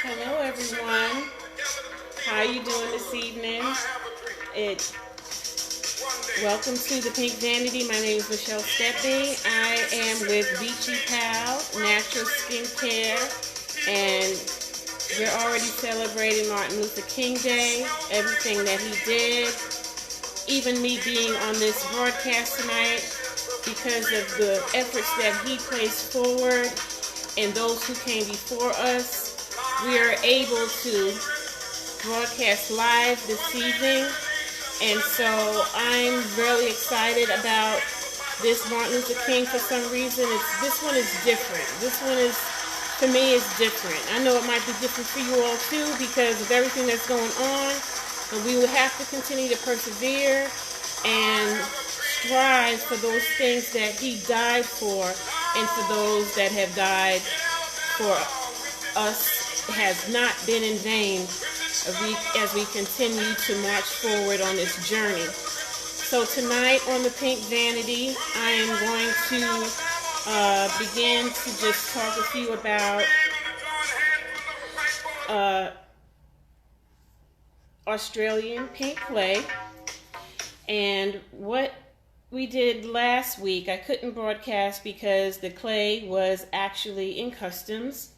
Hello everyone, how are you doing this evening? Welcome to the Pink Vanity. My name is Michelle Steppe. I am with Beachy Pal Natural Skincare, and we're already celebrating Martin Luther King Day, everything that he did, even me being on this broadcast tonight because of the efforts that he placed forward and those who came before us. We are able to broadcast live this evening, and so I'm really excited about this Martin Luther King. For some reason, this one is different. This one is, for me, is different. I know it might be different for you all too because of everything that's going on, but we will have to continue to persevere and strive for those things that he died for, and for those that have died for us has not been in vain as we continue to march forward on this journey. So tonight on the Pink Vanity, I am going to begin to just talk with you about Australian pink clay. And what we did last week, I couldn't broadcast because the clay was actually in customs.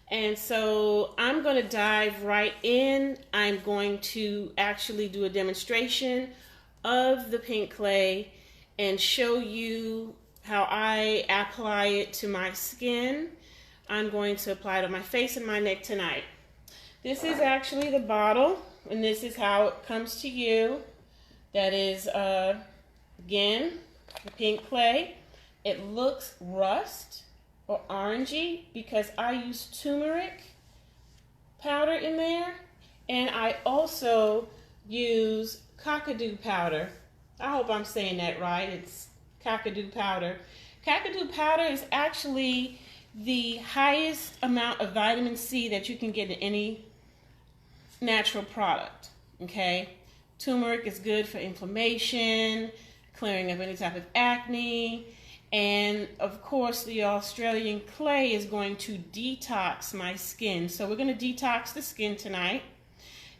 And so I'm going to dive right in. I'm going to actually do a demonstration of the pink clay and show you how I apply it to my skin. I'm going to apply it on my face and my neck tonight. This is actually the bottle, and this is how it comes to you. That is, again, the pink clay. It looks rust or orangey because I use turmeric powder in there, and I also use kakadu powder. I hope I'm saying that right. It's kakadu powder. Kakadu powder is actually the highest amount of vitamin C that you can get in any natural product, okay? Turmeric is good for inflammation, clearing of any type of acne, and of course the Australian clay is going to detox my skin. So we're going to detox the skin tonight.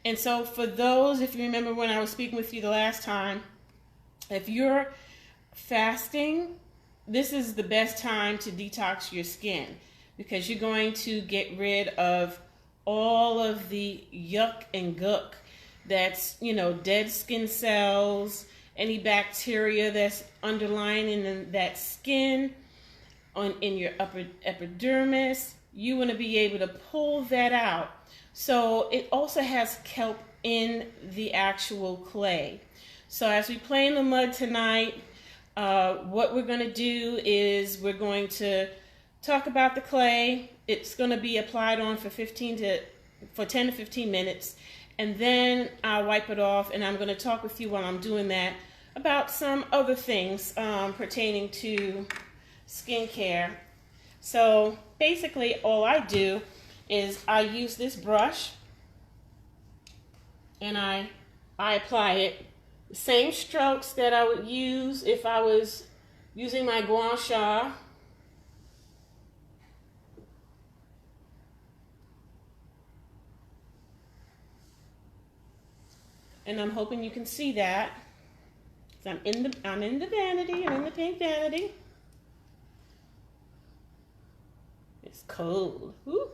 And so for those, if you remember when I was speaking with you the last time, if you're fasting, this is the best time to detox your skin because you're going to get rid of all of the yuck and guck that's, dead skin cells, any bacteria that's underlying in that skin, in your upper epidermis. You want to be able to pull that out. So it also has kelp in the actual clay. So as we play in the mud tonight, what we're going to do is we're going to talk about the clay. It's going to be applied on for 10 to 15 minutes. And then I'll wipe it off, and I'm going to talk with you while I'm doing that about some other things pertaining to skincare. So basically all I do is I use this brush and I apply it. The same strokes that I would use if I was using my gua sha. And I'm hoping you can see that. So I'm in the vanity. I'm in the pink vanity. It's cold. Woo.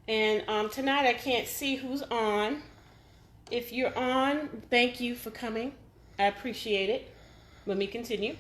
And tonight I can't see who's on. If you're on, thank you for coming. I appreciate it. Let me continue.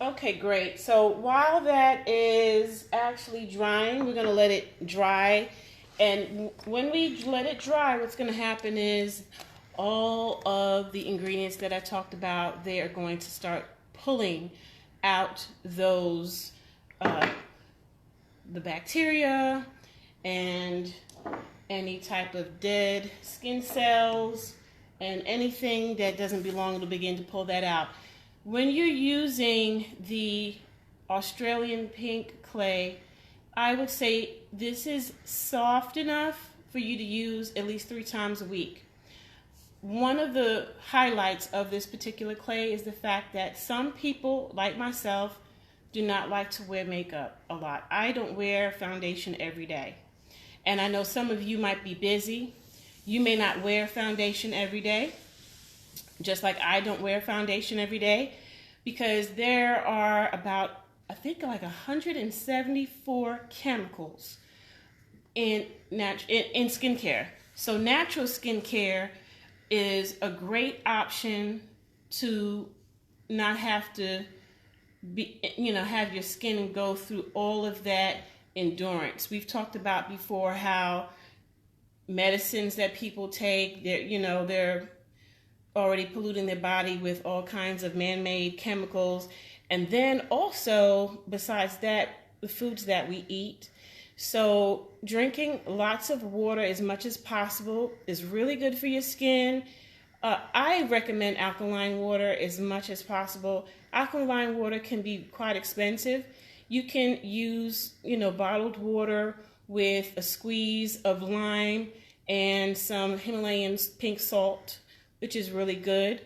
Okay, great. So while that is actually drying, we're going to let it dry. And when we let it dry, what's going to happen is all of the ingredients that I talked about, they are going to start pulling out those, the bacteria and any type of dead skin cells and anything that doesn't belong, it'll begin to pull that out. When you're using the Australian pink clay, I would say this is soft enough for you to use at least 3 times a week. One of the highlights of this particular clay is the fact that some people, like myself, do not like to wear makeup a lot. I don't wear foundation every day. And I know some of you might be busy. You may not wear foundation every day, just like I don't wear foundation every day, because there are about, I think, like 174 chemicals in skincare. So natural skincare is a great option to not have to have your skin go through all of that endurance. We've talked about before how medicines that people take, they're already polluting their body with all kinds of man-made chemicals. And then also, besides that, the foods that we eat. So drinking lots of water as much as possible is really good for your skin. I recommend alkaline water as much as possible. Alkaline water can be quite expensive. You can use, bottled water with a squeeze of lime and some Himalayan pink salt, which is really good.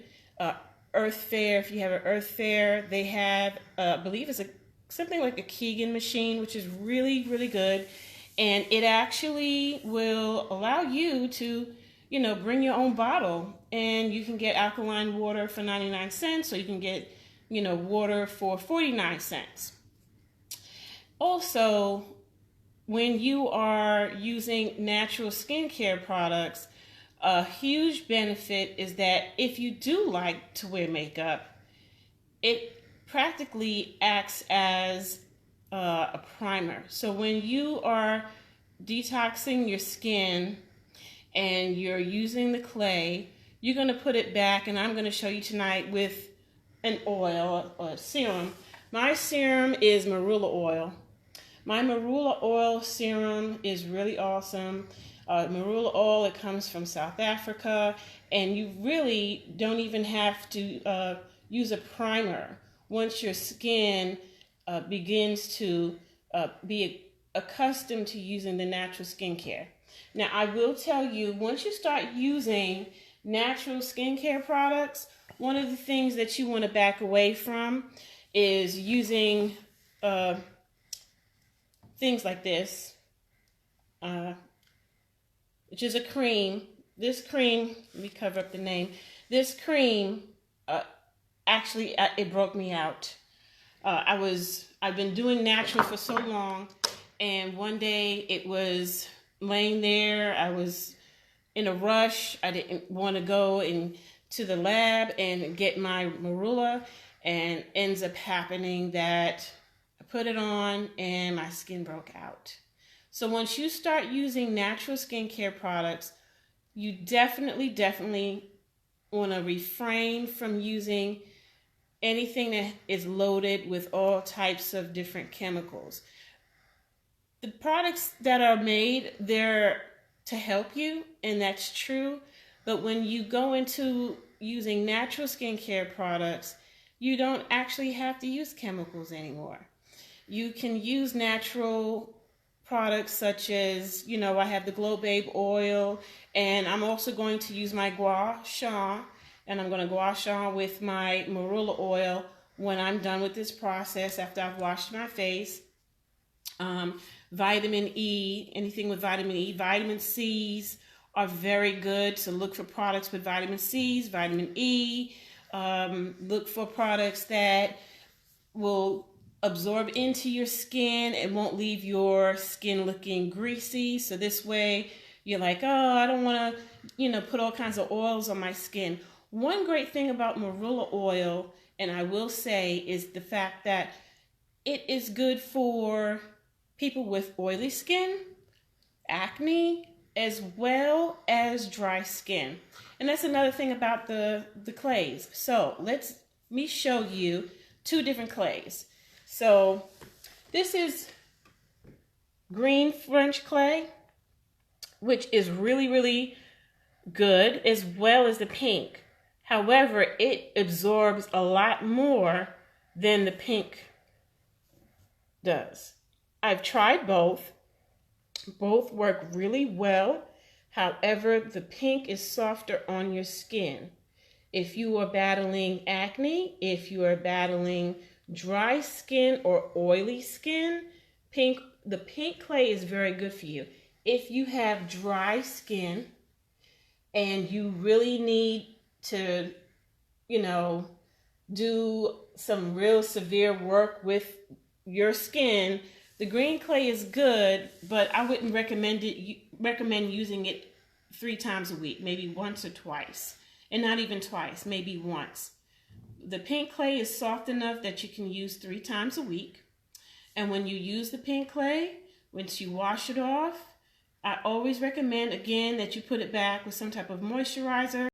Earth Fare, if you have an Earth Fare, they have, I believe it's something like a Keegan machine, which is really, really good. And it actually will allow you to, bring your own bottle, and you can get alkaline water for 99 cents, or you can get, water for 49 cents. Also, when you are using natural skincare products, a huge benefit is that if you do like to wear makeup, it practically acts as a primer. So when you are detoxing your skin and you're using the clay, you're going to put it back, and I'm going to show you tonight with an oil or a serum. My serum is Marula Oil. My Marula Oil serum is really awesome. Marula Oil, it comes from South Africa, and you really don't even have to use a primer once your skin begins to be accustomed to using the natural skincare. Now, I will tell you, once you start using natural skincare products, one of the things that you want to back away from is using things like this, which is a cream. This cream, let me cover up the name. This cream, actually, it broke me out. I've been doing natural for so long, and one day it was laying there. I was in a rush. I didn't want to go to the lab and get my Marula, and ends up happening that I put it on and my skin broke out. So once you start using natural skincare products, you definitely want to refrain from using anything that is loaded with all types of different chemicals. The products that are made, they're to help you, and that's true. But when you go into using natural skincare products, you don't actually have to use chemicals anymore. You can use natural products such as, I have the Glow Babe oil, and I'm also going to use my gua sha, and I'm going to gua sha with my Marula oil when I'm done with this process after I've washed my face. Vitamin E, anything with vitamin E, vitamin C's are very good. So look for products with vitamin C's, vitamin E. Look for products that will absorb into your skin and won't leave your skin looking greasy. So this way you're like, oh, I don't want to, put all kinds of oils on my skin. One great thing about Marula oil, and I will say, is the fact that it is good for people with oily skin, acne, as well as dry skin. And that's another thing about the clays. So let me show you two different clays. So this is green French clay, which is really good, as well as the pink. However, it absorbs a lot more than the pink does. I've tried both. Both work really well. However, the pink is softer on your skin. If you are battling acne, if you are battling dry skin or oily skin, the pink clay is very good for you. If you have dry skin and you really need to, do some real severe work with your skin, the green clay is good, but I wouldn't recommend using it 3 times a week, maybe once or twice, and not even twice, maybe once. The pink clay is soft enough that you can use 3 times a week. And when you use the pink clay, once you wash it off, I always recommend, again, that you put it back with some type of moisturizer.